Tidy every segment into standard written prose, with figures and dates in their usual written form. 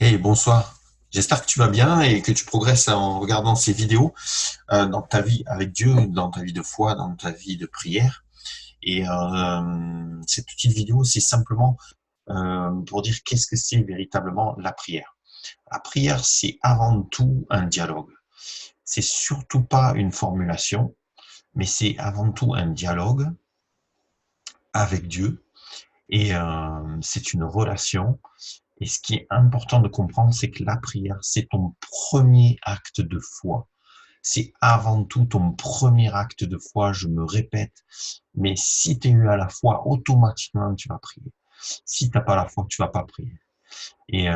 Hey, bonsoir. J'espère que tu vas bien et que tu progresses en regardant ces vidéos dans ta vie avec Dieu, dans ta vie de foi, dans ta vie de prière. Et cette petite vidéo, c'est simplement pour dire qu'est-ce que c'est véritablement la prière. La prière, c'est avant tout un dialogue. C'est surtout pas une formulation, mais c'est avant tout un dialogue avec Dieu. Et c'est une relation. Et ce qui est important de comprendre, c'est que la prière, c'est ton premier acte de foi. C'est avant tout ton premier acte de foi, je me répète. Mais si tu es eu à la foi, automatiquement, tu vas prier. Si t'as pas la foi, tu vas pas prier. Et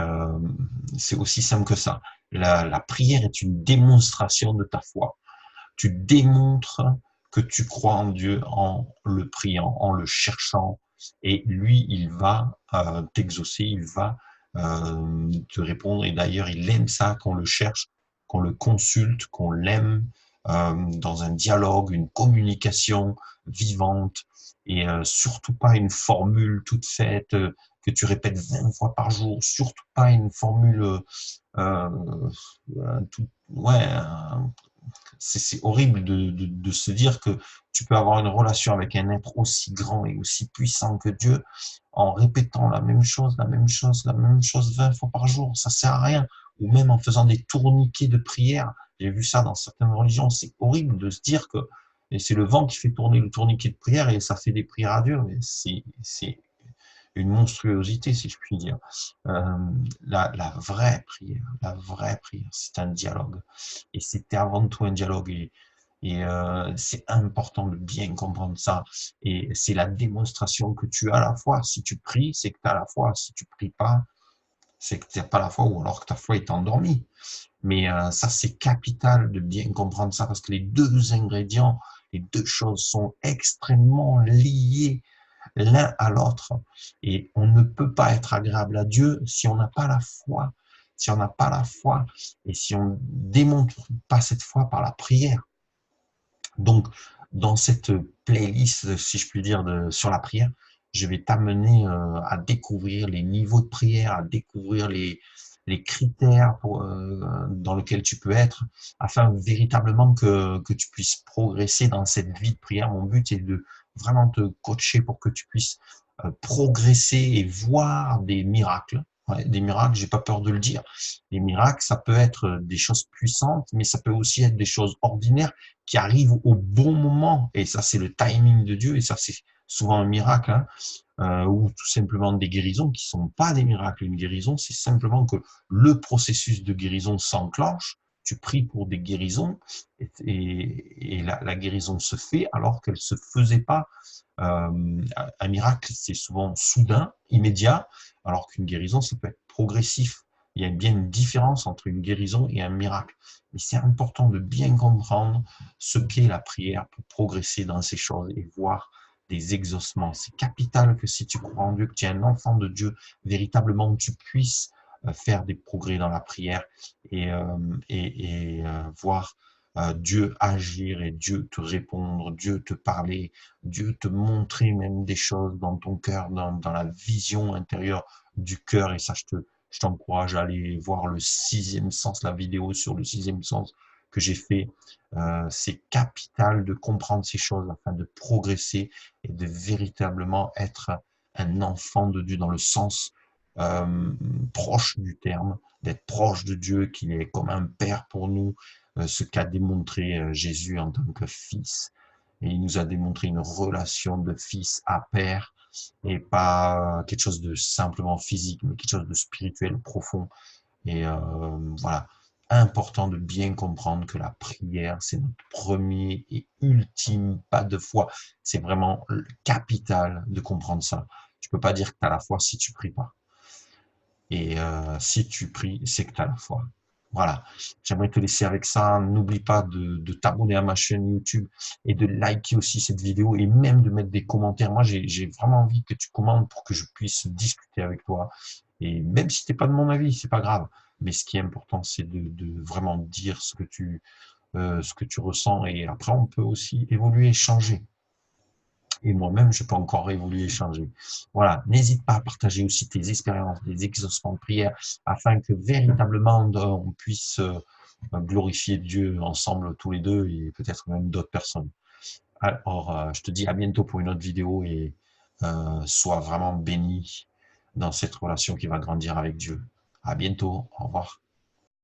c'est aussi simple que ça. La prière est une démonstration de ta foi. Tu démontres que tu crois en Dieu en le priant, en le cherchant. Et lui, il va t'exaucer, il va te répondre. Et d'ailleurs, il aime ça qu'on le cherche, qu'on le consulte, qu'on l'aime dans un dialogue, une communication vivante et surtout pas une formule toute faite que tu répètes 20 fois par jour, surtout pas une formule ouais, c'est horrible de se dire que tu peux avoir une relation avec un être aussi grand et aussi puissant que Dieu en répétant la même chose, la même chose, la même chose 20 fois par jour. Ça sert à rien. Ou même en faisant des tourniquets de prière. J'ai vu ça dans certaines religions. C'est horrible de se dire que et c'est le vent qui fait tourner le tourniquet de prière et ça fait des prières à Dieu. Mais c'est une monstruosité, si je puis dire. Euh, la vraie prière, c'est un dialogue. Et c'était avant tout un dialogue. Et c'est important de bien comprendre ça. Et c'est la démonstration que tu as la foi. Si tu pries, c'est que tu as la foi. Si tu pries pas, c'est que tu n'as pas la foi ou alors que ta foi est endormie. Mais ça, c'est capital de bien comprendre ça parce que les deux ingrédients, les deux choses sont extrêmement liées l'un à l'autre. Et on ne peut pas être agréable à Dieu si on n'a pas la foi. Si on n'a pas la foi et si on démontre pas cette foi par la prière. Donc, dans cette playlist, si je puis dire, sur la prière, je vais t'amener à découvrir les niveaux de prière, à découvrir les critères dans lesquels tu peux être, afin véritablement que tu puisses progresser dans cette vie de prière. Mon but est de vraiment te coacher pour que tu puisses progresser et voir des miracles. Ouais, des miracles, j'ai pas peur de le dire. Les miracles, ça peut être des choses puissantes, mais ça peut aussi être des choses ordinaires qui arrivent au bon moment. Et ça, c'est le timing de Dieu. Et ça, c'est souvent un miracle, hein, ou tout simplement des guérisons qui sont pas des miracles. Une guérison, c'est simplement que le processus de guérison s'enclenche. Tu pries pour des guérisons et la guérison se fait alors qu'elle se faisait pas. Un miracle, c'est souvent soudain, immédiat, alors qu'une guérison, ça peut être progressif. Il y a bien une différence entre une guérison et un miracle. Mais c'est important de bien comprendre ce qu'est la prière pour progresser dans ces choses et voir des exaucements. C'est capital que si tu crois en Dieu, que tu es un enfant de Dieu, véritablement tu puisses faire des progrès dans la prière et voir Dieu agir et Dieu te répondre, Dieu te parler, Dieu te montrer même des choses dans ton cœur, dans la vision intérieure du cœur. Et ça, je t'encourage à aller voir le sixième sens, la vidéo sur le sixième sens que j'ai fait. C'est capital de comprendre ces choses afin de progresser et de véritablement être un enfant de Dieu dans le sens euh, proche du terme, d'être proche de Dieu, qu'il est comme un père pour nous, ce qu'a démontré Jésus en tant que fils. Et il nous a démontré une relation de fils à père et pas quelque chose de simplement physique, mais quelque chose de spirituel profond. Et voilà, important de bien comprendre que la prière, c'est notre premier et ultime pas de foi. C'est vraiment capital de comprendre ça. Tu peux pas dire que tu as la foi si tu pries pas. Et si tu pries, c'est que tu as la foi. Voilà, j'aimerais te laisser avec ça. N'oublie pas de t'abonner à ma chaîne YouTube et de liker aussi cette vidéo et même de mettre des commentaires. Moi, j'ai vraiment envie que tu commentes pour que je puisse discuter avec toi. Et même si t'es pas de mon avis, c'est pas grave. Mais ce qui est important, c'est de vraiment dire ce que tu ressens. Et après, on peut aussi évoluer et changer. et moi-même, je peux encore évoluer et changer. Voilà, n'hésite pas à partager aussi tes expériences, des exaucements de prière, afin que véritablement on puisse glorifier Dieu ensemble tous les deux et peut-être même d'autres personnes. Alors, je te dis à bientôt pour une autre vidéo et sois vraiment béni dans cette relation qui va grandir avec Dieu. À bientôt, au revoir.